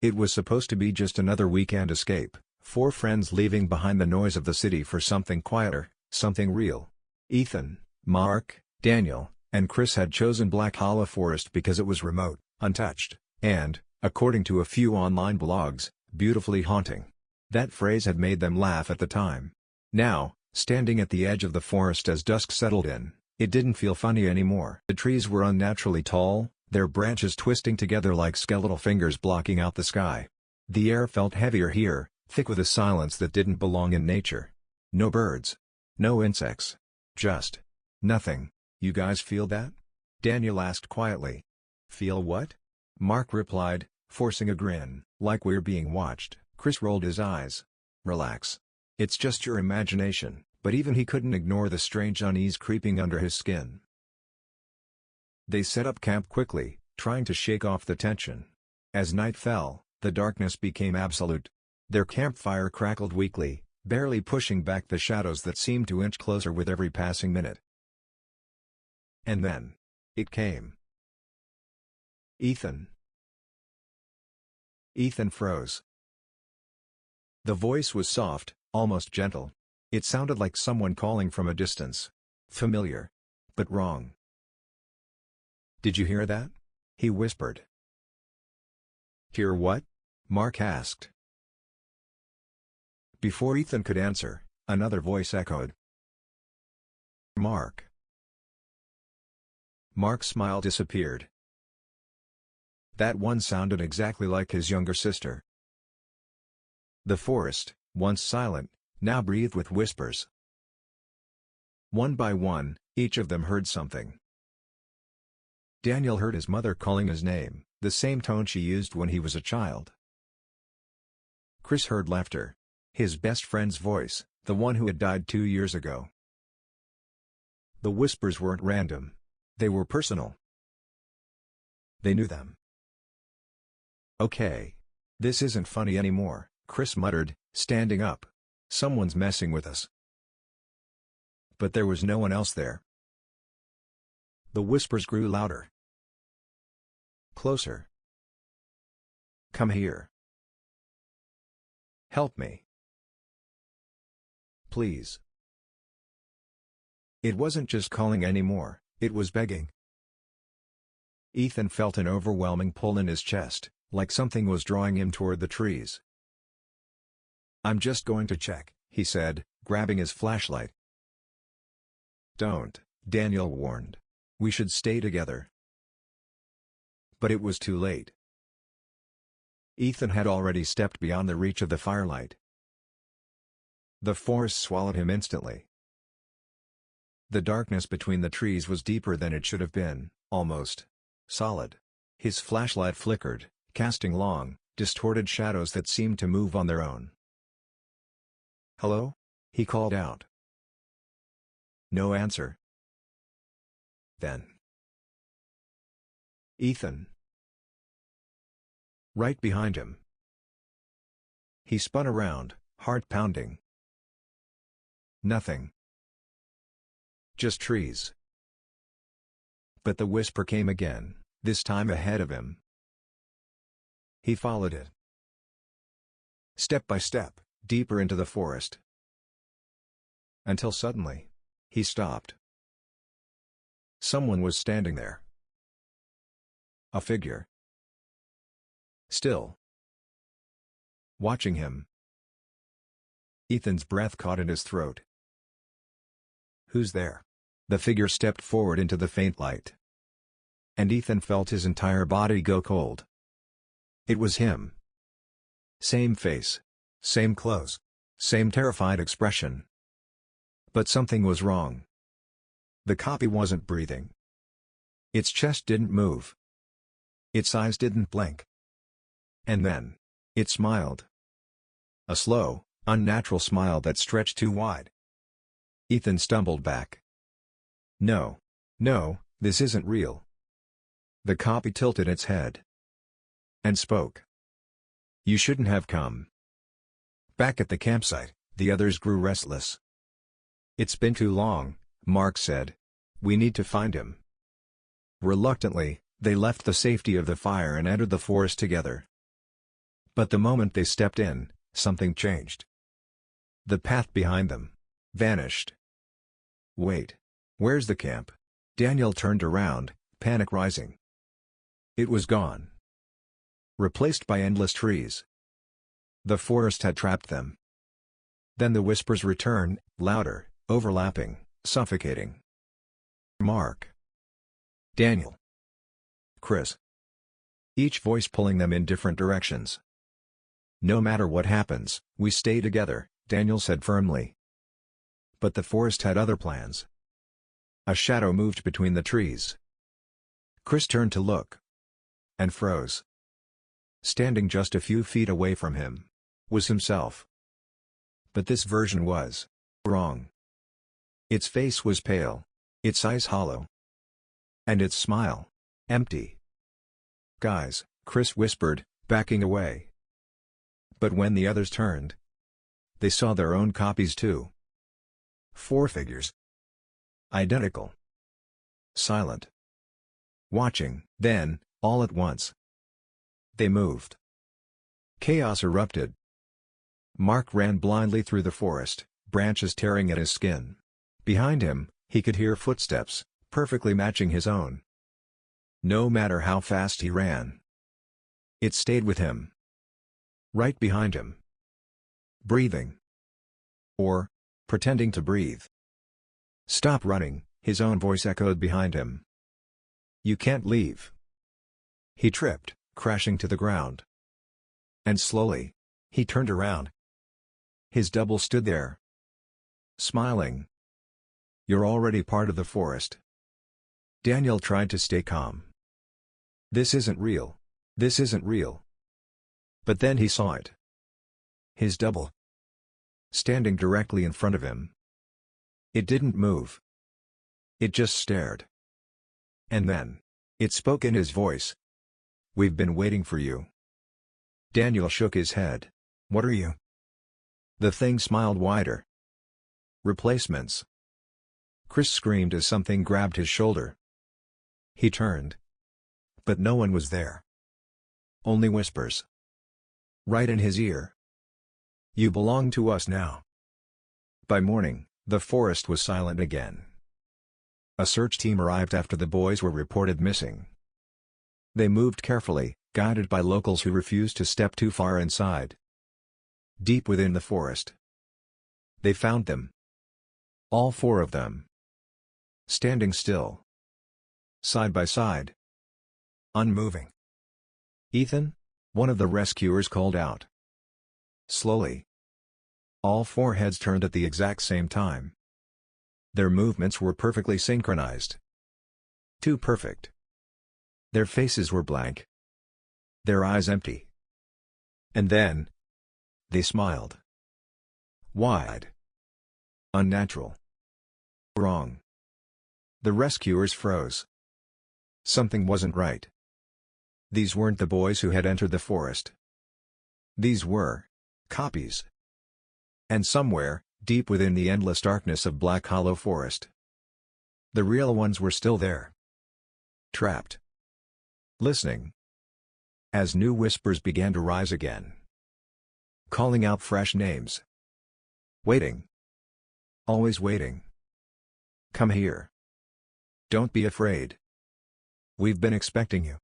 It was supposed to be just another weekend escape, four friends leaving behind the noise of the city for something quieter, something real. Ethan, Mark, Daniel, and Chris had chosen Black Hollow Forest because it was remote, untouched, and, according to a few online blogs, beautifully haunting. That phrase had made them laugh at the time. Now, standing at the edge of the forest as dusk settled in, it didn't feel funny anymore. The trees were unnaturally tall, their branches twisting together like skeletal fingers blocking out the sky. The air felt heavier here, thick with a silence that didn't belong in nature. No birds. No insects. Just nothing. "You guys feel that?" Daniel asked quietly. "Feel what?" Mark replied, forcing a grin. "Like we're being watched." Chris rolled his eyes. "Relax. It's just your imagination," but even he couldn't ignore the strange unease creeping under his skin. They set up camp quickly, trying to shake off the tension. As night fell, the darkness became absolute. Their campfire crackled weakly, barely pushing back the shadows that seemed to inch closer with every passing minute. And then, it came. "Ethan." Ethan froze. The voice was soft, almost gentle. It sounded like someone calling from a distance. Familiar. But wrong. "Did you hear that?" he whispered. "Hear what?" Mark asked. Before Ethan could answer, another voice echoed. "Mark." Mark's smile disappeared. That one sounded exactly like his younger sister. The forest, once silent, now breathed with whispers. One by one, each of them heard something. Daniel heard his mother calling his name, the same tone she used when he was a child. Chris heard laughter. His best friend's voice, the one who had died 2 years ago. The whispers weren't random. They were personal. They knew them. "Okay. This isn't funny anymore," Chris muttered, standing up. "Someone's messing with us." But there was no one else there. The whispers grew louder. Closer. "Come here. Help me. Please." It wasn't just calling anymore, it was begging. Ethan felt an overwhelming pull in his chest, like something was drawing him toward the trees. "I'm just going to check," he said, grabbing his flashlight. "Don't," Daniel warned. "We should stay together." But it was too late. Ethan had already stepped beyond the reach of the firelight. The forest swallowed him instantly. The darkness between the trees was deeper than it should have been, almost solid. His flashlight flickered, casting long, distorted shadows that seemed to move on their own. "Hello?" he called out. No answer. Then, "Ethan." Right behind him. He spun around, heart pounding. Nothing. Just trees. But the whisper came again, this time ahead of him. He followed it. Step by step, deeper into the forest. Until suddenly, he stopped. Someone was standing there. A figure. Still. Watching him. Ethan's breath caught in his throat. "Who's there?" The figure stepped forward into the faint light. And Ethan felt his entire body go cold. It was him. Same face. Same clothes. Same terrified expression. But something was wrong. The copy wasn't breathing. Its chest didn't move. Its eyes didn't blink. And then, it smiled. A slow, unnatural smile that stretched too wide. Ethan stumbled back. No. No, this isn't real. The copy tilted its head. And spoke. "You shouldn't have come." Back at the campsite, the others grew restless. "It's been too long," Mark said. "We need to find him." Reluctantly, they left the safety of the fire and entered the forest together. But the moment they stepped in, something changed. The path behind them vanished. Wait. Where's the camp? Daniel turned around, panic rising. It was gone. Replaced by endless trees. The forest had trapped them. Then the whispers returned, louder, overlapping, suffocating. Mark. Daniel. Chris. Each voice pulling them in different directions. No matter what happens, we stay together, Daniel said firmly. But the forest had other plans. A shadow moved between the trees. Chris turned to look. And froze. Standing just a few feet away from him was himself. But this version was wrong. Its face was pale, its eyes hollow, and its smile empty. "Guys," Chris whispered, backing away. But when the others turned, they saw their own copies too. 4 figures. Identical. Silent. Watching. Then, all at once, they moved. Chaos erupted. Mark ran blindly through the forest, branches tearing at his skin. Behind him, he could hear footsteps, perfectly matching his own. No matter how fast he ran, it stayed with him. Right behind him. Breathing. Or, pretending to breathe. "Stop running," his own voice echoed behind him. "You can't leave." He tripped, crashing to the ground. And slowly, he turned around. His double stood there. Smiling. "You're already part of the forest." Daniel tried to stay calm. "This isn't real. This isn't real." But then he saw it. His double. Standing directly in front of him. It didn't move. It just stared. And then, it spoke in his voice. "We've been waiting for you." Daniel shook his head. "What are you?" The thing smiled wider. "Replacements." Chris screamed as something grabbed his shoulder. He turned. But no one was there. Only whispers. Right in his ear. "You belong to us now." By morning, the forest was silent again. A search team arrived after the boys were reported missing. They moved carefully, guided by locals who refused to step too far inside. Deep within the forest, they found them. All 4 of them. Standing still. Side by side. Unmoving. "Ethan?" one of the rescuers called out. Slowly. All 4 heads turned at the exact same time. Their movements were perfectly synchronized. Too perfect. Their faces were blank. Their eyes empty. And then, they smiled. Wide. Unnatural. Wrong. The rescuers froze. Something wasn't right. These weren't the boys who had entered the forest. These were copies. And somewhere, deep within the endless darkness of Black Hollow Forest, the real ones were still there. Trapped. Listening. As new whispers began to rise again. Calling out fresh names. Waiting. Always waiting. "Come here. Don't be afraid. We've been expecting you."